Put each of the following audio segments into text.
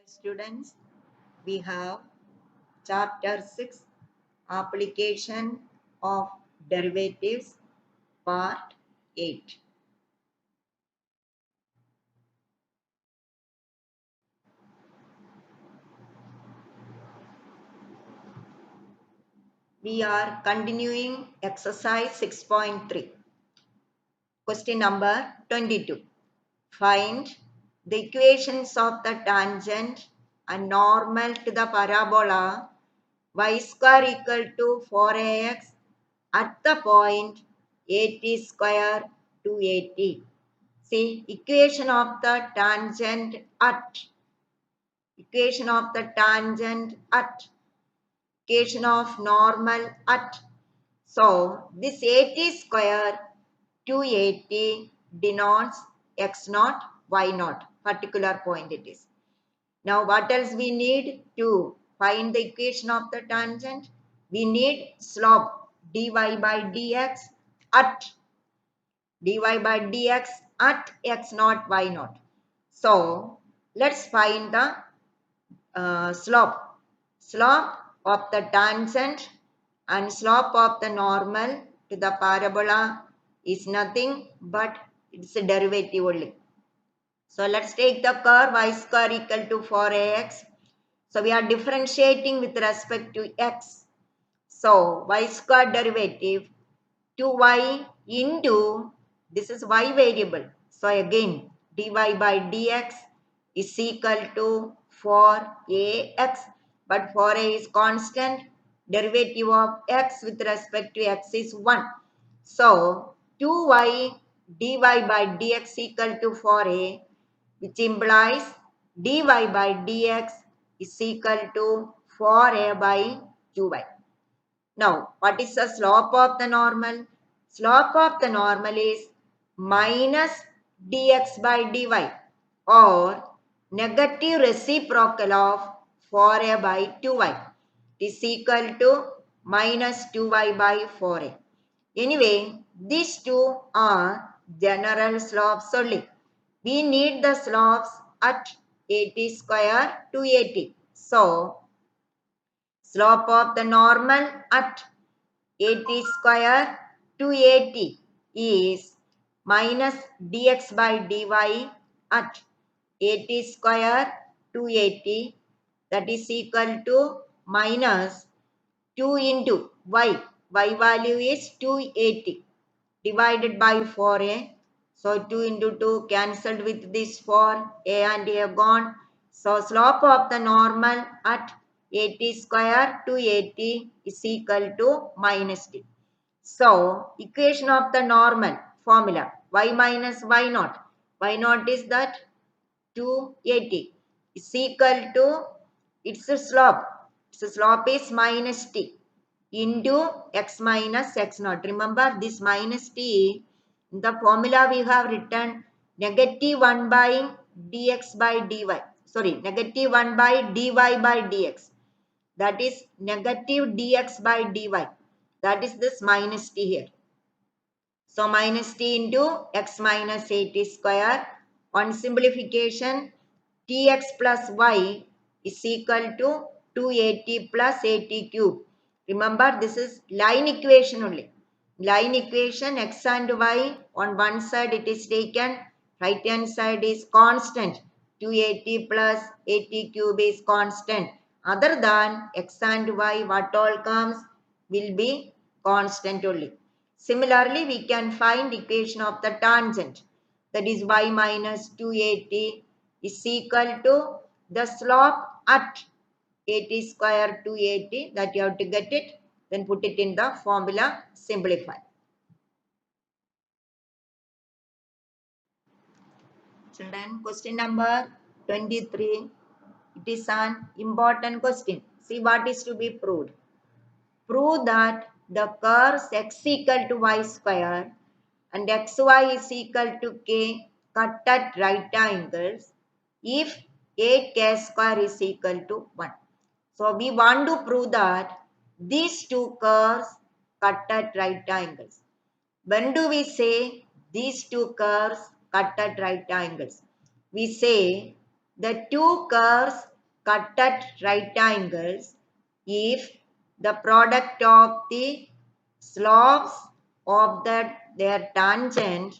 Students, we have chapter 6 application of derivatives part 8. We are continuing exercise 6.3. Question number 22. Find the equations of the tangent and normal to the parabola y square equal to 4ax at the point 80 square to 80. See, equation of the tangent at, equation of the tangent at, equation of normal at. So, this 80 square 280 denotes x naught, y naught, particular point it is. Now, what else we need to find the equation of the tangent? We need slope dy by dx at dy by dx at x naught, y naught. So, let's find the slope. Slope of the tangent and slope of the normal to the parabola is nothing but it's a derivative only. So let's take the curve y square equal to 4ax. So we are differentiating with respect to x. So y square derivative 2y into, this is y variable. So again dy by dx is equal to 4ax, but 4a is constant. Derivative of x with respect to x is 1. So 2y dy by dx equal to 4a, which implies dy by dx is equal to 4a by 2y. Now, what is the slope of the normal? Slope of the normal is minus dx by dy or negative reciprocal of 4a by 2y. It is equal to minus 2y by 4a. Anyway, these two are general slopes only. We need the slopes at 80 square to 80. So, slope of the normal at 80 square to 80 is minus dx by dy at 80 square to 80, that is equal to minus 2 into y. Y value is 280 divided by 4a. So 2 into 2 cancelled with this 4, a and a gone. So slope of the normal at 80 square to 80 is equal to minus t. So equation of the normal formula y minus y naught. Y naught is that 280 is equal to its slope. Its slope is minus t into x minus x naught. Remember this minus t, in the formula we have written negative 1 by dx by dy. Sorry, negative 1 by dy by dx. That is negative dx by dy. That is this minus t here. So minus t into x minus 80 square. On simplification, tx plus y is equal to 280 plus 80 cube. Remember, this is line equation only. Line equation, x and y, on one side it is taken, right hand side is constant. 280 plus 80 cube is constant. Other than x and y, what all comes will be constant only. Similarly, we can find equation of the tangent. That is y minus 280 is equal to the slope at 80 square to 80, that you have to get it, then put it in the formula, simplify. Children, question number 23. It is an important question. See what is to be proved. Prove that the curves x equal to y square and xy is equal to k cut at right angles if a k square is equal to 1. So we want to prove that these two curves cut at right angles. When do we say these two curves cut at right angles? We say the two curves cut at right angles if the product of the slopes of their tangent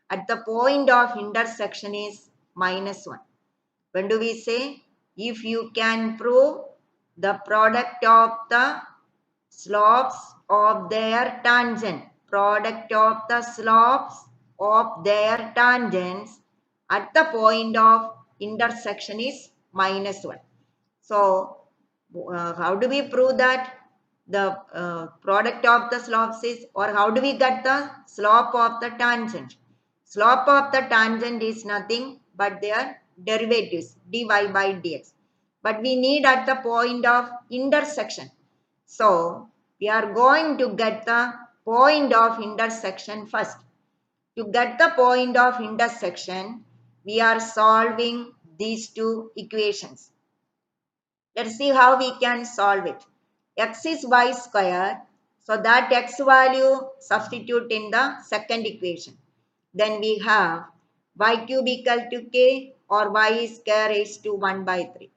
at the point of intersection is -1. When do we say? If you can prove the product of the slopes of their tangent, product of the slopes of their tangents at the point of intersection is -1. So, how do we prove that the product of the slopes is, or how do we get the slope of the tangent? Slope of the tangent is nothing but their derivatives, dy by dx. But we need at the point of intersection. So, we are going to get the point of intersection first. To get the point of intersection, we are solving these two equations. Let's see how we can solve it. X is y square. So that x value substitute in the second equation. Then we have y cube equal to k, or y is k raised to 1 by 3.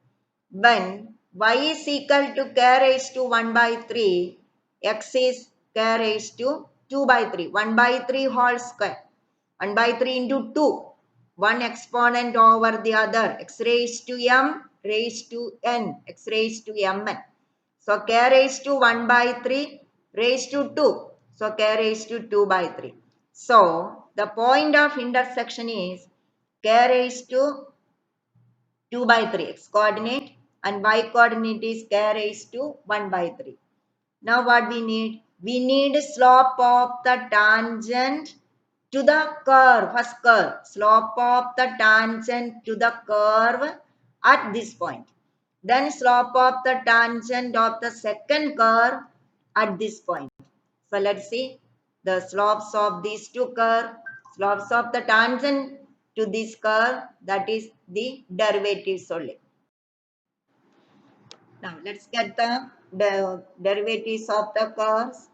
When y is equal to k raised to 1 by 3, x is k raised to 2 by 3. 1 by 3 whole square. 1 by 3 into 2. One exponent over the other. X raised to m raised to n. X raised to mn. So k raised to 1 by 3 raised to 2. So k raised to 2 by 3. So the point of intersection is k raised to 2 by 3 x coordinate, and y coordinate is k raised to 1 by 3. Now what we need? We need slope of the tangent to the curve, first curve. Slope of the tangent to the curve at this point. Then slope of the tangent of the second curve at this point. So let's see the slopes of these two curves. Slopes of the tangent to this curve, that is the derivatives only. Now let's get the derivatives of the curves.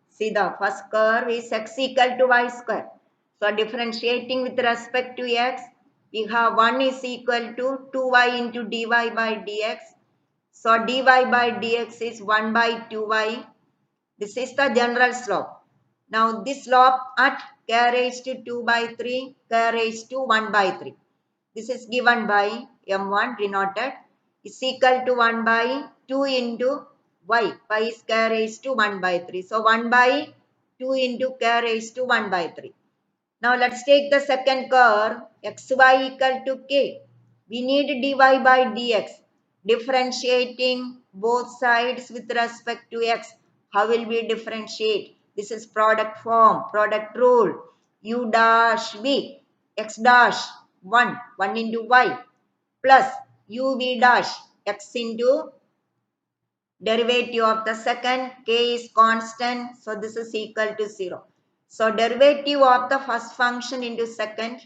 See, the first curve is x equal to y square. So differentiating with respect to x, we have 1 is equal to 2y into dy by dx. So dy by dx is 1 by 2y. This is the general slope. Now this slope at k raised to 2 by 3, k raised to 1 by 3. This is given by m1 denoted is equal to 1 by 2 into y. Y is k raised to 1 by 3. So 1 by 2 into k raised to 1 by 3. Now let's take the second curve, xy equal to k. We need dy by dx. Differentiating both sides with respect to x. How will we differentiate? This is product form, product rule. U dash v, x dash 1, 1 into y, plus uv dash, x into derivative of the second, k is constant, so this is equal to 0. So derivative of the first function into second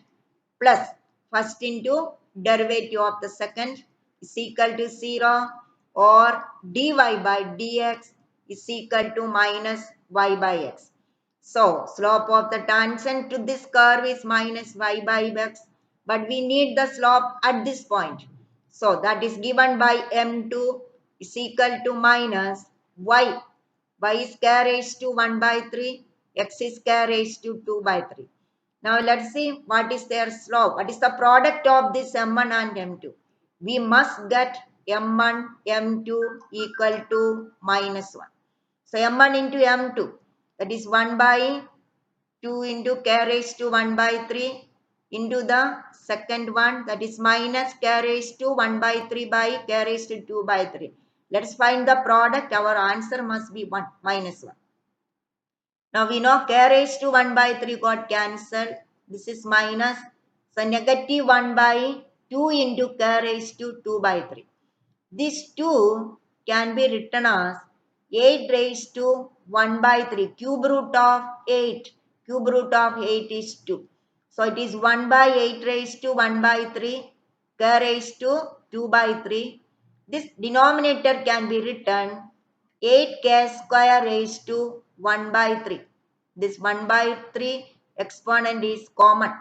plus first into derivative of the second is equal to 0, or dy by dx is equal to minus y by x. So slope of the tangent to this curve is minus y by x, but we need the slope at this point. So that is given by m2 is equal to minus y. Y is k raised to 1 by 3, x is k raised to 2 by 3. Now let's see what is their slope. What is the product of this m1 and m2? We must get m1, m2 equal to minus 1. So m1 into m2, that is 1 by 2 into k raised to 1 by 3 into the second one, that is minus k raised to 1 by 3 by k raised to 2 by 3. Let's find the product. Our answer must be 1, minus 1. Now we know k raised to 1 by 3 got cancelled. This is minus. So negative 1 by 2 into k raised to 2 by 3. This 2 can be written as 8 raised to 1 by 3. Cube root of 8. Cube root of 8 is 2. So it is 1 by 8 raised to 1 by 3. K raised to 2 by 3. This denominator can be written 8k square raised to 1 by 3. This 1 by 3 exponent is common.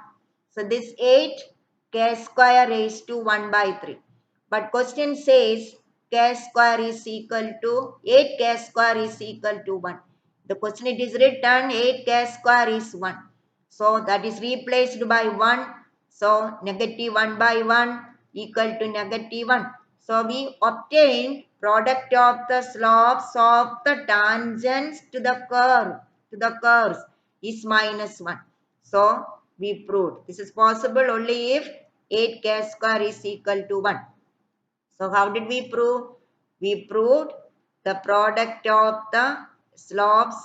So this 8k square raised to 1 by 3. But question says k square is equal to 8k square is equal to 1. The question it is written 8k square is 1. So that is replaced by 1. So negative 1 by 1 equal to negative 1. So we obtained product of the slopes of the tangents to the curves is minus 1. So we proved this is possible only if 8k square is equal to 1. So how did we prove? We proved the product of the slopes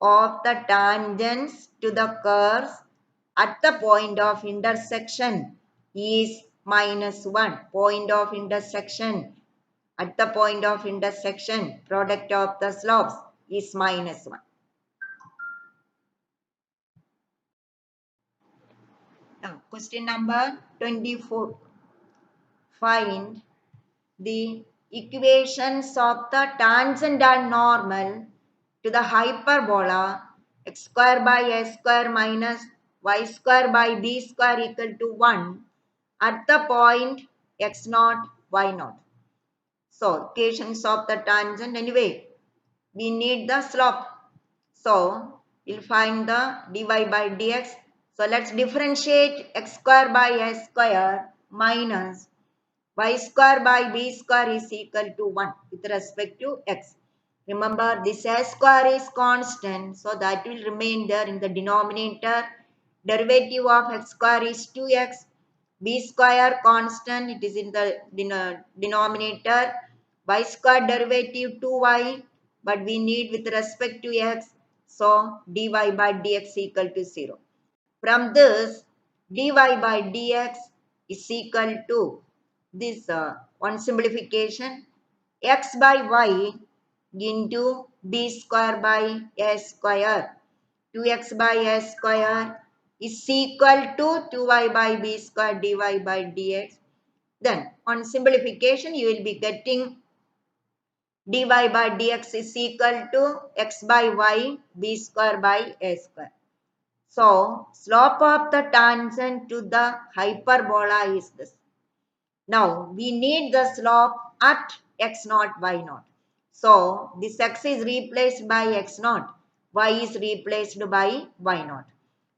of the tangents to the curves at the point of intersection is minus 1. Point of intersection. At the point of intersection, product of the slopes is minus 1. Now, question number 24. Find the equations of the tangent and normal to the hyperbola x square by s square minus y square by b square equal to 1 at the point x naught, y naught. So, equations of the tangent anyway, we need the slope. So, we'll find the dy by dx. So, let's differentiate x square by s square minus y square by b square is equal to 1 with respect to x. Remember this s square is constant, so that will remain there in the denominator. Derivative of x square is 2x. B square constant, it is in the denominator. Y square derivative 2y, but we need with respect to x. So dy by dx equal to 0. From this, dy by dx is equal to this one simplification, x by y into b square by s square. 2x by s square is equal to 2y by b square dy by dx. Then on simplification, you will be getting dy by dx is equal to x by y b square by s square. So, slope of the tangent to the hyperbola is this. Now, we need the slope at x naught, y naught. So, this x is replaced by x naught, y is replaced by y naught.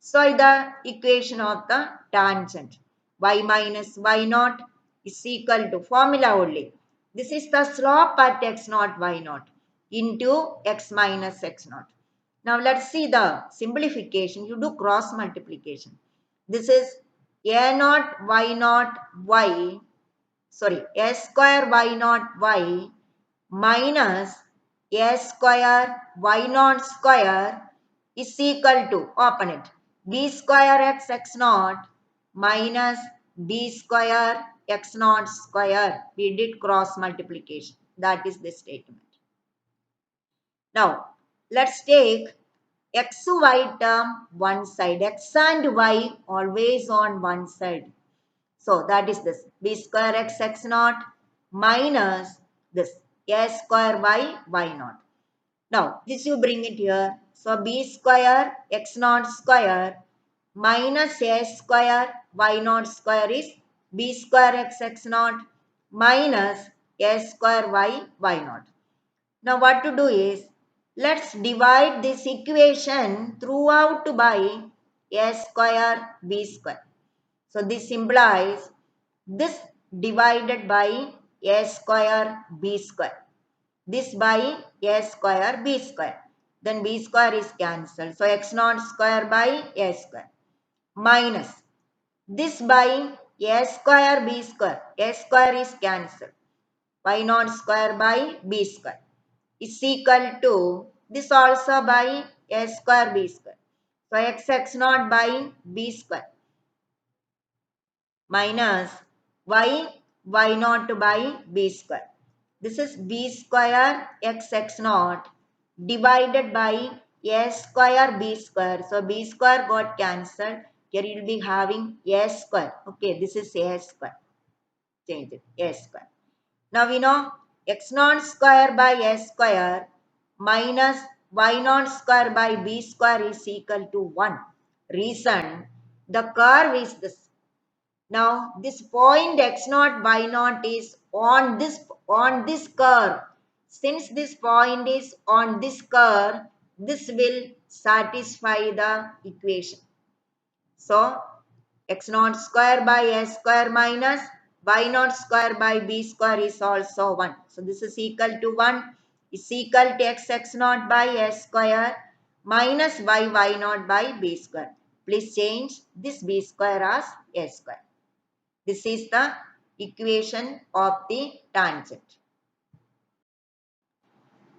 So, the equation of the tangent, y minus y naught is equal to formula only. This is the slope at x naught, y naught into x minus x naught. Now let's see the simplification. You do cross multiplication. This is a naught y naught y, sorry, s square y naught y minus s square y naught square is equal to, open it, b square x naught minus b square x naught square. We did cross multiplication. That is the statement. Now, let's take x y term one side. X and y always on one side. So, that is this. B square x naught minus this s square y naught. Now, this you bring it here. So, b square x naught square minus s square y naught square is b square x naught minus s square y naught. Now what to do is, let's divide this equation throughout by s square b square. So this implies this divided by s square b square. This by s square b square. Then b square is cancelled. So x naught square by s square minus this by s square b square. S square is cancelled. Y naught square by b square is equal to this also by s square b square. So x naught by b square minus y naught by b square. This is b square x naught divided by s square b square. So b square got cancelled. Here you will be having s square. Okay, this is s square. Change it, s square. Now we know x naught square by s square minus y naught square by b square is equal to 1. Reason, the curve is this. Now this point x naught y naught is on this curve. Since this point is on this curve, this will satisfy the equation. So x naught square by s square minus y naught square by b square is also 1. So this is equal to 1 is equal to x naught by s square minus y naught by b square. Please change this b square as s square. This is the equation of the tangent.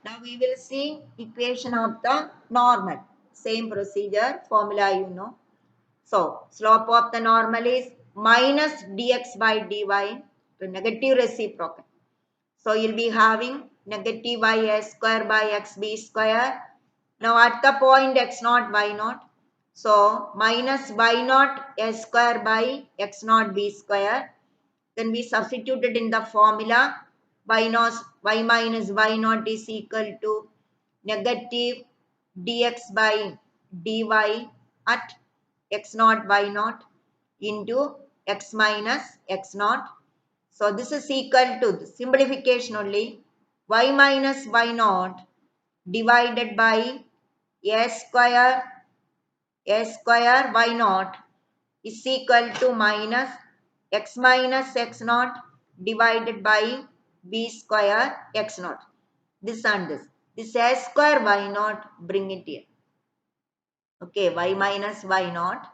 Now we will see equation of the normal. Same procedure, formula you know. So slope of the normal is minus dx by dy, the negative reciprocal. So you'll be having negative y square by xb square. Now at the point x naught y naught. So minus y naught s square by x naught b square. Then we substituted in the formula y minus y naught is equal to negative dx by dy at x naught y naught into x minus x naught. So this is equal to the simplification only y minus y naught divided by s square y naught is equal to minus x naught divided by b square x naught. This and this. This s square y naught, bring it here. Okay, y minus y naught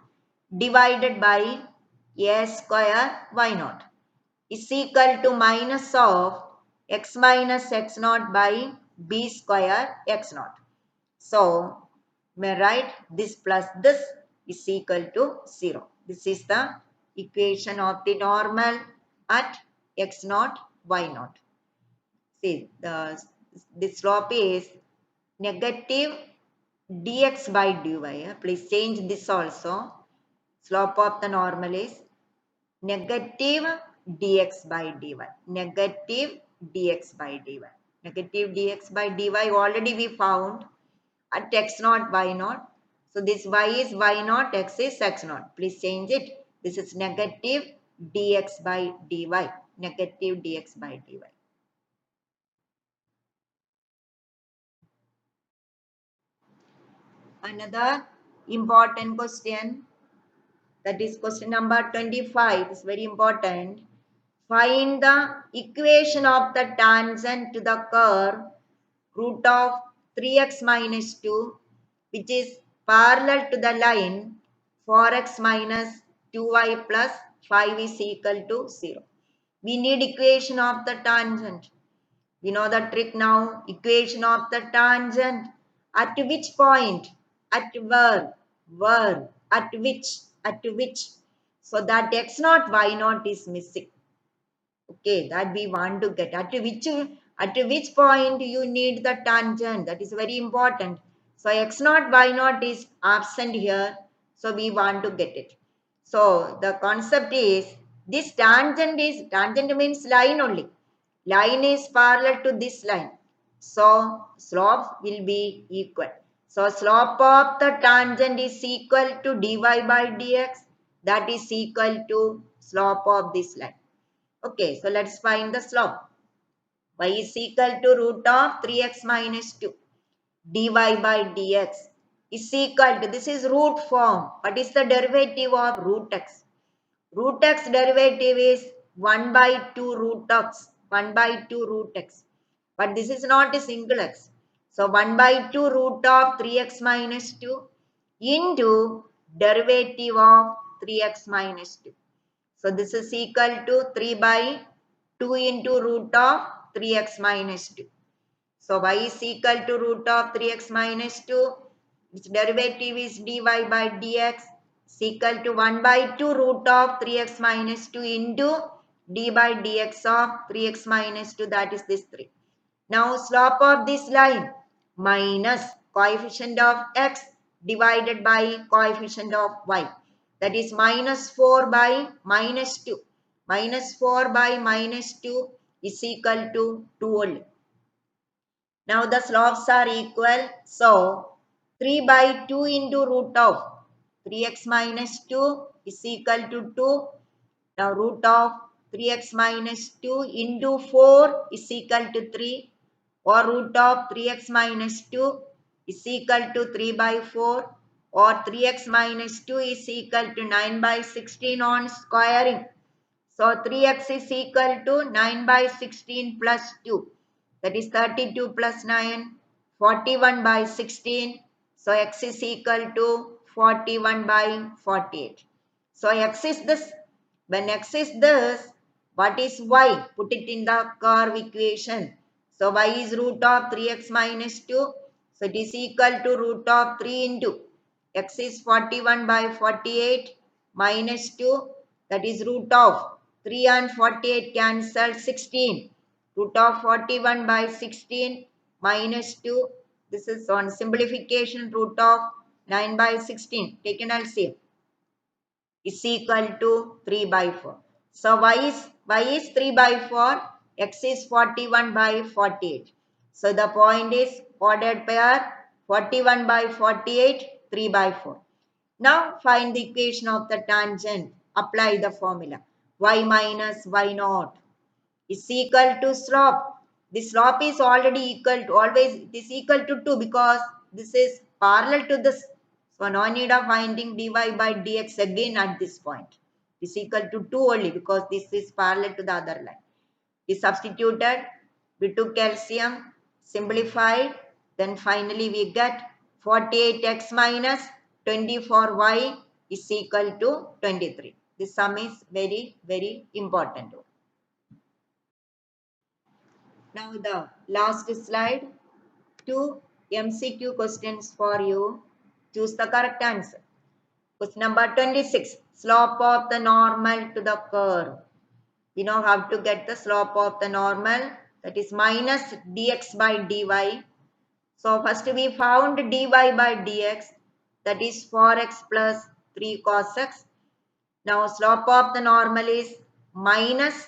divided by s square y naught is equal to minus of x minus x naught by b square x naught. So, may write this plus this is equal to 0. This is the equation of the normal at x naught, y naught. See, the slope is negative dx by dy. Please change this also. Slope of the normal is negative dx by dy. Negative dx by dy. Negative dx by dy already we found at x naught, y naught. So this y is y naught, x is x naught. Please change it. This is negative dx by dy. Negative dx by dy. Another important question, that is question number 25, is very important. Find the equation of the tangent to the curve root of 3x minus 2, which is parallel to the line 4x minus 2y plus 5 is equal to 0. We need equation of the tangent. We know the trick now. Equation of the tangent. At which point? At where? At which? So that x naught, y naught is missing. Okay, that we want to get. At which point you need the tangent? That is very important. So x naught, y naught is absent here. So we want to get it. So the concept is this tangent means line only. Line is parallel to this line. So slope will be equal. So slope of the tangent is equal to dy by dx. That is equal to slope of this line. Okay, so let's find the slope. Y is equal to root of 3x minus 2 dy by dx is equal to, this is root form. What is the derivative of root x? Root x derivative is 1 by 2 root x. 1 by 2 root x. But this is not a single x. So 1 by 2 root of 3x minus 2 into derivative of 3x minus 2. So this is equal to 3 by 2 into root of 3x minus 2. So y is equal to root of 3x minus 2. Its derivative is dy by dx is equal to 1 by 2 root of 3x minus 2 into d by dx of 3x minus 2, that is this 3. Now slope of this line minus coefficient of x divided by coefficient of y. That is minus 4 by minus 2. Minus 4 by minus 2 is equal to 2 only. Now the slopes are equal. So 3 by 2 into root of 3x minus 2 is equal to 2. Now root of 3x minus 2 into 4 is equal to 3, or root of 3x minus 2 is equal to 3 by 4, or 3x minus 2 is equal to 9 by 16 on squaring. So 3x is equal to 9 by 16 plus 2. That is 32 plus 9, 41 by 16. So x is equal to 41 by 48. So x is this. When x is this, what is y? Put it in the curve equation. So y is root of 3x minus 2. So it is equal to root of 3 into x is 41 by 48 minus 2. That is root of 3 and 48 cancel 16. Root of 41 by 16 minus 2. This is on simplification, root of 9 by 16. Take an LCM is equal to 3 by 4. So y is 3 by 4, x is 41 by 48. So the point is ordered pair 41 by 48, 3 by 4. Now find the equation of the tangent. Apply the formula. Y minus y naught is equal to slope. The slope is already equal to, always it is equal to 2 because this is parallel to this. So no need of finding dy by dx again at this point. It is equal to 2 only because this is parallel to the other line. We substituted, we took LCM, simplified, then finally we get 48x minus 24y is equal to 23. This sum is very, very important. Now the last slide, 2 MCQ questions for you. Choose the correct answer. Question number 26, slope of the normal to the curve. We know how to get the slope of the normal, that is minus dx by dy. So first we found dy by dx, that is 4x plus 3 cos x. Now slope of the normal is minus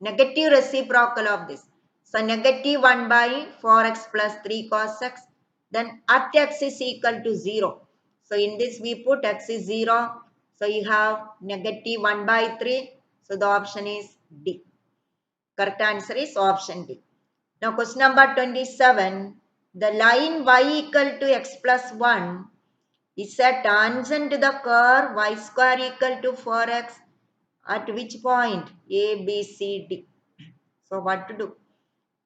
negative reciprocal of this. So negative 1 by 4x plus 3 cos x. Then at x is equal to 0. So in this we put x is 0. So you have negative 1 by 3. So the option is D. Correct answer is option D. Now question number 27. The line y equal to x plus 1 is a tangent to the curve y square equal to 4x at which point? A, B, C, D. So what to do?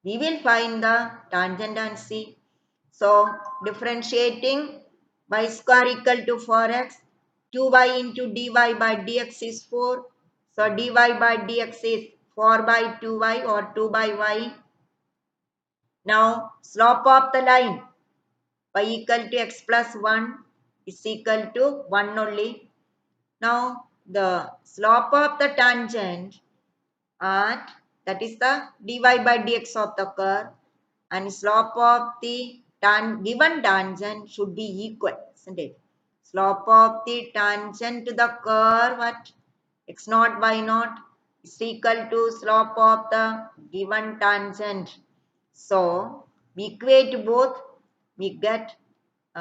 We will find the tangent and see. So differentiating y square equal to 4x, 2y into dy by dx is 4. So dy by dx is 4 by 2y or 2 by y. Now slope of the line y equal to x plus 1 is equal to 1 only. Now the slope of the tangent at, that is the dy by dx of the curve, and slope of the given tangent should be equal, isn't it? Slope of the tangent to the curve at x naught y naught is equal to slope of the given tangent. So we equate both, we get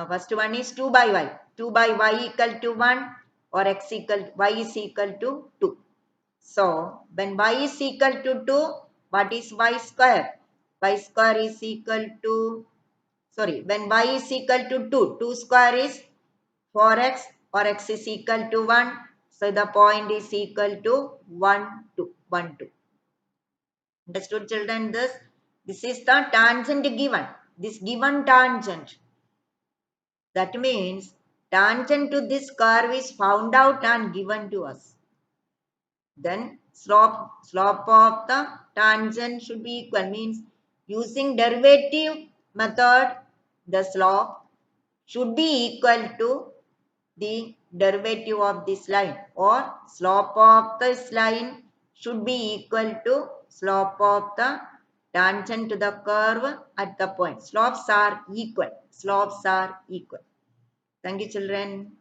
first one is 2 by y. 2 by y equal to 1 or y is equal to 2. So when y is equal to 2, what is y square? Y square is equal to, when y is equal to 2, 2 square is 4x or x is equal to 1. So the point is equal to 1, 2, 1, 2. Understood children this? This is the tangent given. This given tangent. That means tangent to this curve is found out and given to us. Then slope of the tangent should be equal, means using derivative method the slope should be equal to the derivative of this line, or slope of this line should be equal to slope of the tangent to the curve at the point. Slopes are equal. Slopes are equal. Thank you children.